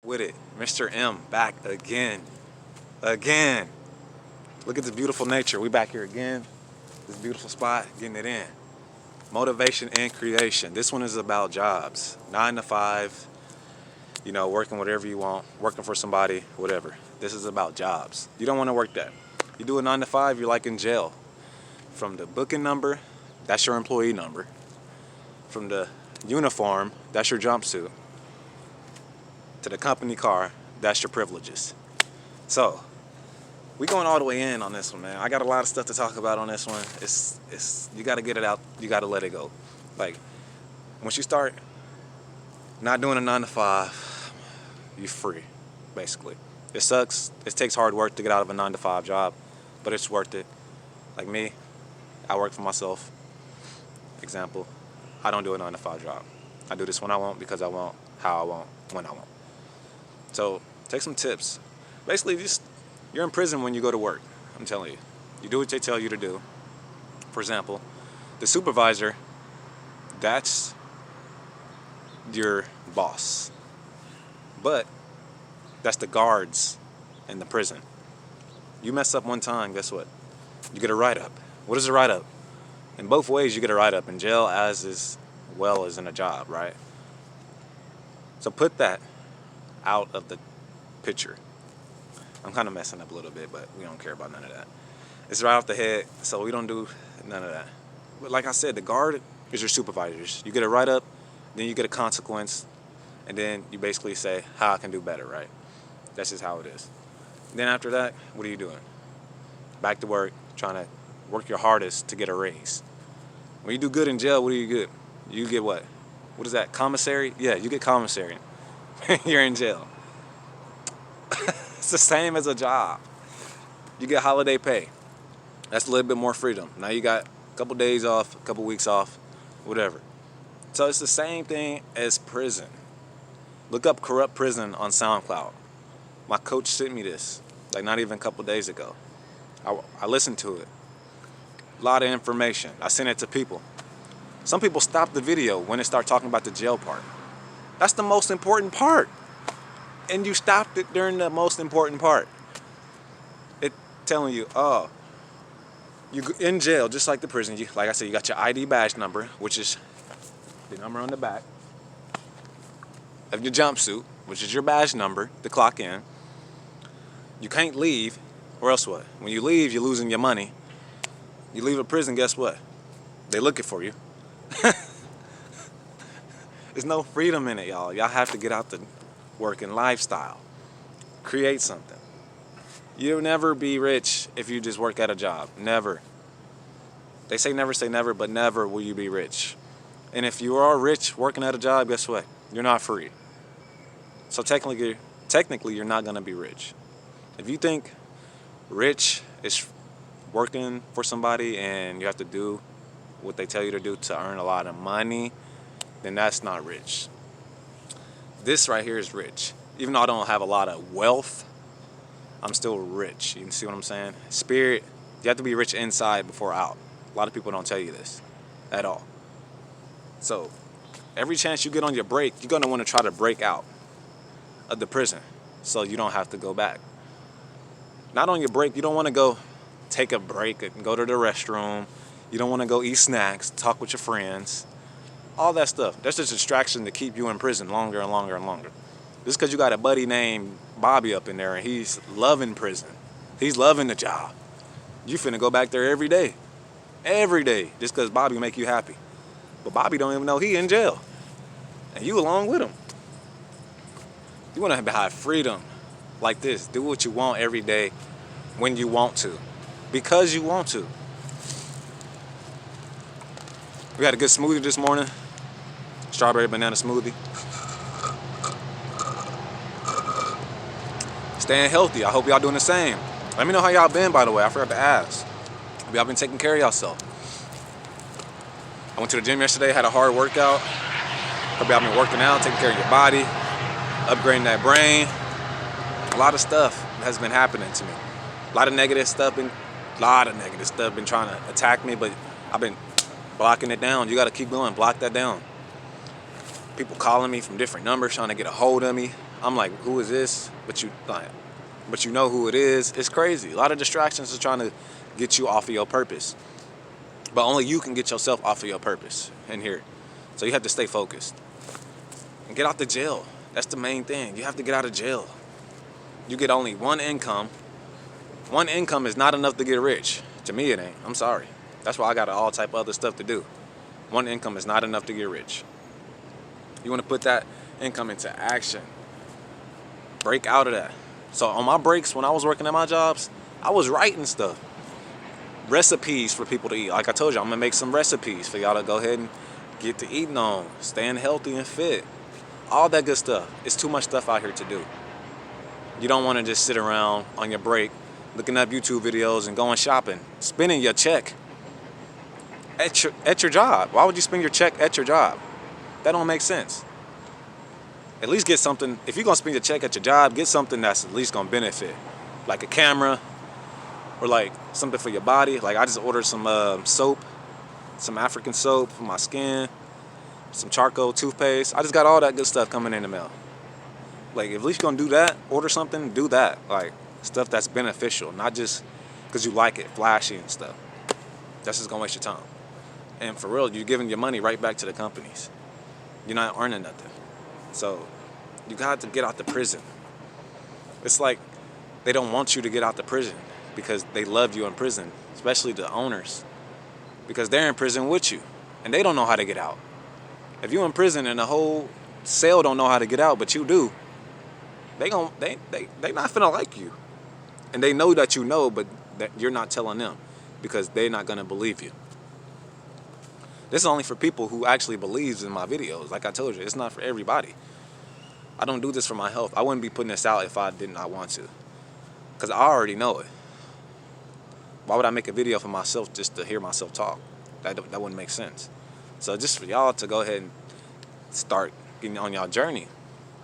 With it, Mr. M back again. Again. Look at this beautiful nature. We back here again. This beautiful spot, getting it in. Motivation and creation. This one is about jobs. 9 to 5, working whatever you want, working for somebody, whatever. This is about jobs. You don't want to work that. You do a 9 to 5, you're like in jail. From the booking number, that's your employee number. From the uniform, that's your jumpsuit. To the company car, that's your privileges. So, we going all the way in on this one, man. I got a lot of stuff to talk about on this one. It's you got to get it out. You got to let it go. Like, once you start not doing a 9 to 5, you're free, basically. It sucks. It takes hard work to get out of a 9 to 5 job, but it's worth it. Like me, I work for myself. Example, I don't do a 9 to 5 job. I do this when I want, because I want, how I want, when I want. So take some tips. Basically, you're in prison when you go to work. I'm telling you. You do what they tell you to do. For example, the supervisor, that's your boss. But that's the guards in the prison. You mess up one time, guess what? You get a write-up. What is a write-up? In both ways, you get a write-up in jail as well as in a job, right? So put that out of the picture. I'm kind of messing up a little bit, but we don't care about none of that. It's right off the head, so we don't do none of that. But like I said, the guard is your supervisors. You get a write-up, then you get a consequence, and then you basically say how I can do better, right? That's just how it is. Then after that, what are you doing? Back to work, trying to work your hardest to get a raise. When you do good in jail, what do you get? You get what? What is that, commissary? Yeah, you get commissary. You're in jail. It's the same as a job. You get holiday pay. That's a little bit more freedom. Now you got a couple days off, a couple weeks off, whatever. So it's the same thing as prison. Look up Corrupt Prison on SoundCloud. My coach sent me this, like not even a couple days ago. I listened to it. A lot of information. I sent it to people. Some people stop the video when they start talking about the jail part. That's the most important part. And you stopped it during the most important part. It telling you, oh, you in jail, just like the prison. Like I said, you got your ID badge number, which is the number on the back of your jumpsuit, which is your badge number to clock in. You can't leave, or else what? When you leave, you're losing your money. You leave a prison, guess what? They looking for you. There's no freedom in it, y'all. Y'all have to get out the working lifestyle. Create something. You'll never be rich if you just work at a job. Never. They say never, but never will you be rich. And if you are rich working at a job, guess what? You're not free. So technically, you're not going to be rich. If you think rich is working for somebody and you have to do what they tell you to do to earn a lot of money, then that's not rich. This right here is rich. Even though I don't have a lot of wealth, I'm still rich. You can see what I'm saying? Spirit, you have to be rich inside before out. A lot of people don't tell you this at all. So every chance you get on your break, you're going to want to try to break out of the prison so you don't have to go back. Not on your break, you don't want to go take a break and go to the restroom. You don't want to go eat snacks, talk with your friends. All that stuff. That's just a distraction to keep you in prison longer and longer and longer. Just because you got a buddy named Bobby up in there and he's loving prison. He's loving the job. You finna go back there every day. Every day. Just because Bobby make you happy. But Bobby don't even know he in jail. And you along with him. You want to have freedom like this. Do what you want every day when you want to. Because you want to. We had a good smoothie this morning. Strawberry banana smoothie. Staying healthy. I hope y'all doing the same. Let me know how y'all been, by the way. I forgot to ask. Hope y'all been taking care of y'allself. I went to the gym yesterday, had a hard workout. Hope y'all been working out, taking care of your body, upgrading that brain. A lot of stuff has been happening to me. A lot of negative stuff been trying to attack me, but I've been blocking it down. You got to keep going. Block that down. People calling me from different numbers trying to get a hold of me. I'm like, who is this? But you know who it is. It's crazy. A lot of distractions are trying to get you off of your purpose. But only you can get yourself off of your purpose in here. So you have to stay focused. And get out the jail. That's the main thing. You have to get out of jail. You get only one income. One income is not enough to get rich. To me, it ain't. I'm sorry. That's why I got all type of other stuff to do. One income is not enough to get rich. You want to put that income into action. Break out of that. So on my breaks, when I was working at my jobs, I was writing stuff. Recipes for people to eat. Like I told you, I'm going to make some recipes for y'all to go ahead and get to eating on. Staying healthy and fit. All that good stuff. It's too much stuff out here to do. You don't want to just sit around on your break looking up YouTube videos and going shopping. Spending your check at your job. Why would you spend your check at your job? That don't make sense. At least get something. If you're going to spend your check at your job, get something that's at least going to benefit. Like a camera or like something for your body. Like I just ordered some soap, some African soap for my skin, some charcoal toothpaste. I just got all that good stuff coming in the mail. Like, at least you're going to do that, order something, do that. Like, stuff that's beneficial, not just because you like it, flashy and stuff. That's just going to waste your time. And for real, you're giving your money right back to the companies. You're not earning nothing. So, you got to get out the prison. It's like they don't want you to get out the prison because they love you in prison, especially the owners, because they're in prison with you, and they don't know how to get out. If you're in prison and the whole cell don't know how to get out, but you do, they not finna like you. And they know that you know, but that you're not telling them because they're not gonna believe you. This is only for people who actually believes in my videos. Like I told you, it's not for everybody. I don't do this for my health. I wouldn't be putting this out if I did not want to, because I already know it. Why would I make a video for myself just to hear myself talk? That wouldn't make sense. So just for y'all to go ahead and start getting on y'all journey,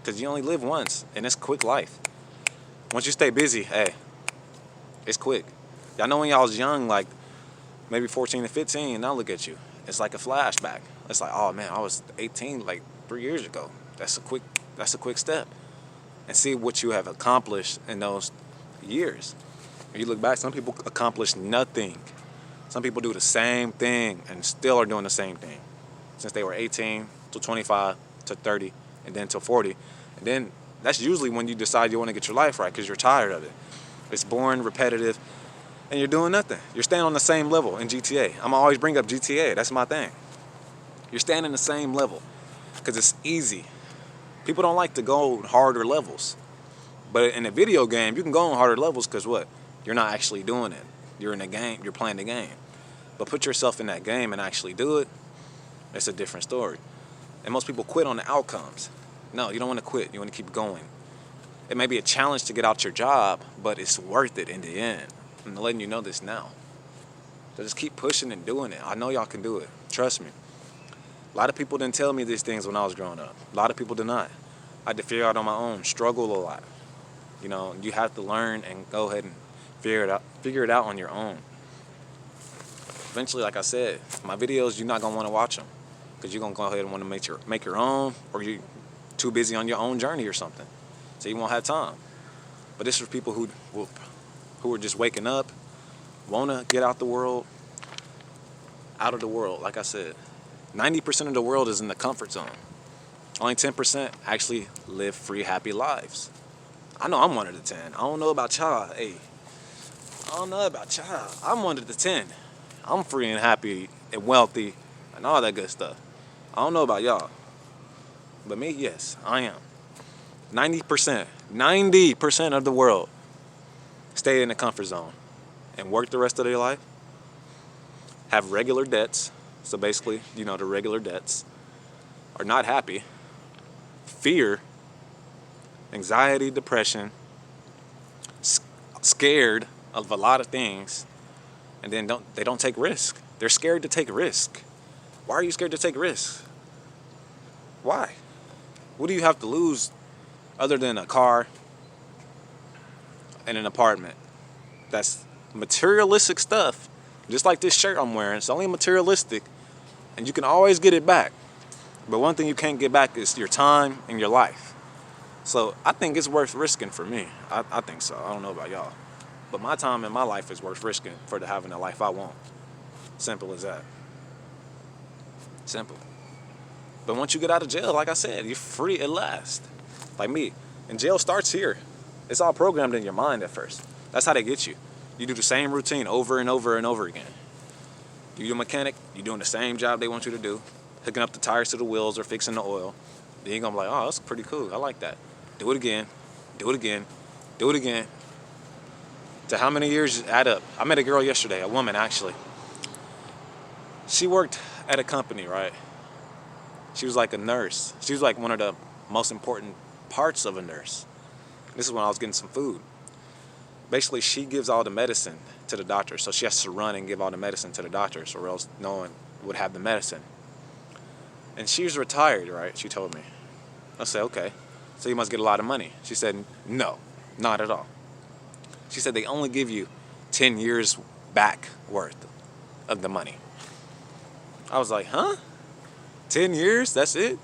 because you only live once, and it's quick life. Once you stay busy, hey, it's quick. Y'all know when y'all was young, like maybe 14 to 15, now look at you. It's like a flashback. It's like, oh man, I was 18 like 3 years ago. That's a quick step. And see what you have accomplished in those years. When you look back, some people accomplish nothing. Some people do the same thing and still are doing the same thing since they were 18 to 25 to 30 and then to 40. And then that's usually when you decide you want to get your life right because you're tired of it. It's boring, repetitive, and you're doing nothing. You're staying on the same level in GTA. I'm always bring up GTA. That's my thing. You're staying in the same level because it's easy. People don't like to go harder levels. But in a video game, you can go on harder levels because what? You're not actually doing it. You're in a game. You're playing the game. But put yourself in that game and actually do it, it's a different story. And most people quit on the outcomes. No, you don't want to quit. You want to keep going. It may be a challenge to get out your job, but it's worth it in the end. I'm letting you know this now. So just keep pushing and doing it. I know y'all can do it. Trust me. A lot of people didn't tell me these things when I was growing up. A lot of people did not. I had to figure out on my own, struggle a lot. You know, you have to learn and go ahead and figure it out on your own. Eventually, like I said, my videos, you're not going to want to watch them because you're going to go ahead and want to make your own, or you're too busy on your own journey or something. So you won't have time. But this is for people who are just waking up, want to get out of the world. Like I said, 90% of the world is in the comfort zone. Only 10% actually live free, happy lives. I know I'm one of the 10. I don't know about y'all. Hey, I don't know about y'all. I'm one of the 10. I'm free and happy and wealthy and all that good stuff. I don't know about y'all. But me, yes, I am. 90% of the world stay in the comfort zone and work the rest of their life, have regular debts. So basically, you know, the regular debts, are not happy, fear, anxiety, depression, scared of a lot of things, and then they don't take risk. They're scared to take risk. Why are you scared to take risks? Why? What do you have to lose other than a car and an apartment? That's materialistic stuff. Just like this shirt I'm wearing, it's only materialistic, and you can always get it back. But one thing you can't get back is your time and your life. So I think it's worth risking for me. I think so. I don't know about y'all. But my time in my life is worth risking for having the life I want. Simple as that. Simple. But once you get out of jail, like I said, you're free at last. Like me. And jail starts here. It's all programmed in your mind at first. That's how they get you. You do the same routine over and over and over again. You're a mechanic, you're doing the same job they want you to do, hooking up the tires to the wheels or fixing the oil. Then you're gonna be like, oh, that's pretty cool. I like that. Do it again, do it again, do it again. To how many years add up? I met a girl yesterday, a woman actually. She worked at a company, right? She was like a nurse. She was like one of the most important parts of a nurse. This is when I was getting some food. Basically, she gives all the medicine to the doctor, so she has to run and give all the medicine to the doctors, or else no one would have the medicine. And she was retired, right? She told me. I said, okay, so you must get a lot of money. She said, no, not at all. She said they only give you 10 years back worth of the money. I was like, huh? 10 years? That's it?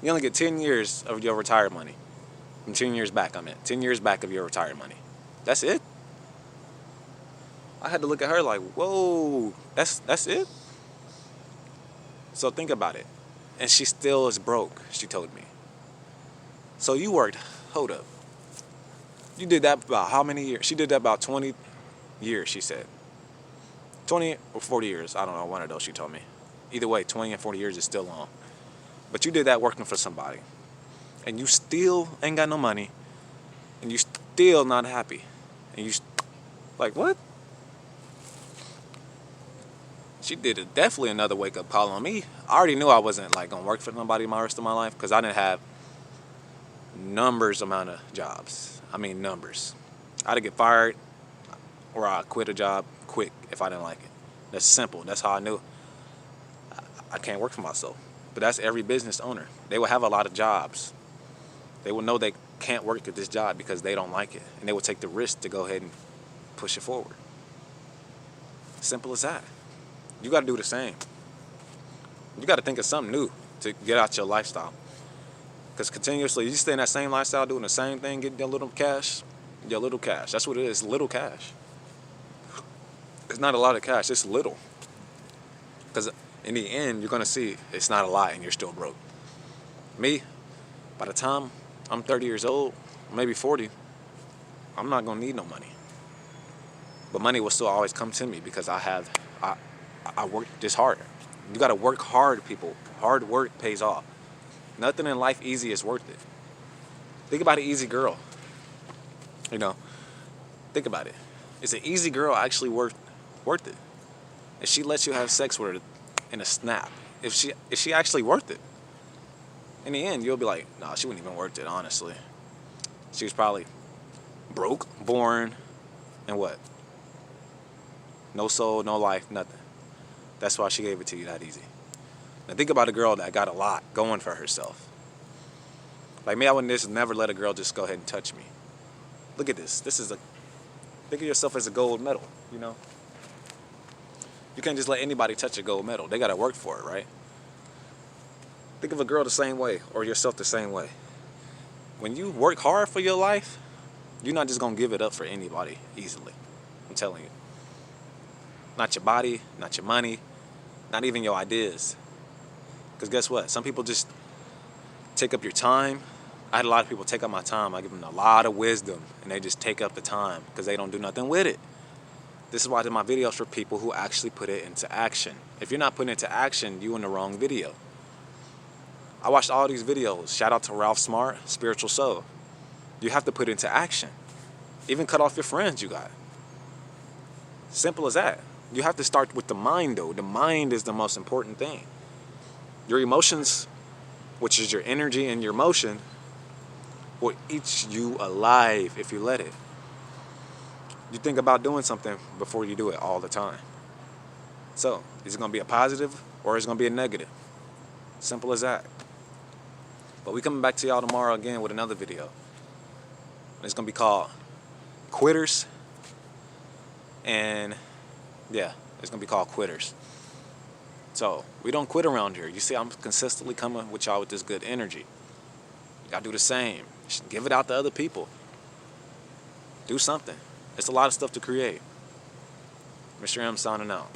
You only get 10 years of your retired money. From 10 years back, 10 years back of your retired money. That's it? I had to look at her like, whoa, that's it? So think about it. And she still is broke, she told me. So you worked, hold up. You did that about how many years? She did that about 20 years, she said. 20 or 40 years, I don't know, one of those she told me. Either way, 20 and 40 years is still long. But you did that working for somebody. And you still ain't got no money. And you still not happy. And you, like, what? She did definitely another wake-up call on me. I already knew I wasn't, like, going to work for somebody my rest of my life because I didn't have numbers amount of jobs. I mean, numbers. I'd get fired or I'd quit a job quick if I didn't like it. That's simple. That's how I knew I can't work for myself. But that's every business owner. They will have a lot of jobs. They will know they can't work at this job because they don't like it. And they will take the risk to go ahead and push it forward. Simple as that. You got to do the same. You got to think of something new to get out your lifestyle. Because continuously, you stay in that same lifestyle doing the same thing, getting your little cash. Your little cash. That's what it is, little cash. It's not a lot of cash, it's little. Because in the end, you're going to see it's not a lot and you're still broke. Me, by the time I'm 30 years old, maybe 40, I'm not going to need no money. But money will still always come to me because I worked this hard. You got to work hard, people. Hard work pays off. Nothing in life easy is worth it. Think about an easy girl. You know, think about it. Is an easy girl actually worth it? If she lets you have sex with her in a snap, is she actually worth it? In the end, you'll be like, nah, she wasn't even worth it, honestly. She was probably broke, born, and what? No soul, no life, nothing. That's why she gave it to you that easy. Now think about a girl that got a lot going for herself. Like me, I wouldn't just never let a girl just go ahead and touch me. Look at this. Think of yourself as a gold medal, you know? You can't just let anybody touch a gold medal. They got to work for it, right? Think of a girl the same way, or yourself the same way. When you work hard for your life, you're not just going to give it up for anybody easily. I'm telling you. Not your body, not your money, not even your ideas. Because guess what? Some people just take up your time. I had a lot of people take up my time. I give them a lot of wisdom, and they just take up the time because they don't do nothing with it. This is why I did my videos for people who actually put it into action. If you're not putting it into action, you're in the wrong video. I watched all these videos. Shout out to Ralph Smart, Spiritual Soul. You have to put it into action. Even cut off your friends you got. Simple as that. You have to start with the mind, though. The mind is the most important thing. Your emotions, which is your energy and your motion, will eat you alive if you let it. You think about doing something before you do it all the time. So, is it going to be a positive or is it going to be a negative? Simple as that. But we coming back to y'all tomorrow again with another video. It's going to be called Quitters. And yeah, it's going to be called Quitters. So, we don't quit around here. You see, I'm consistently coming with y'all with this good energy. You got to do the same. Give it out to other people. Do something. It's a lot of stuff to create. Mr. M signing out.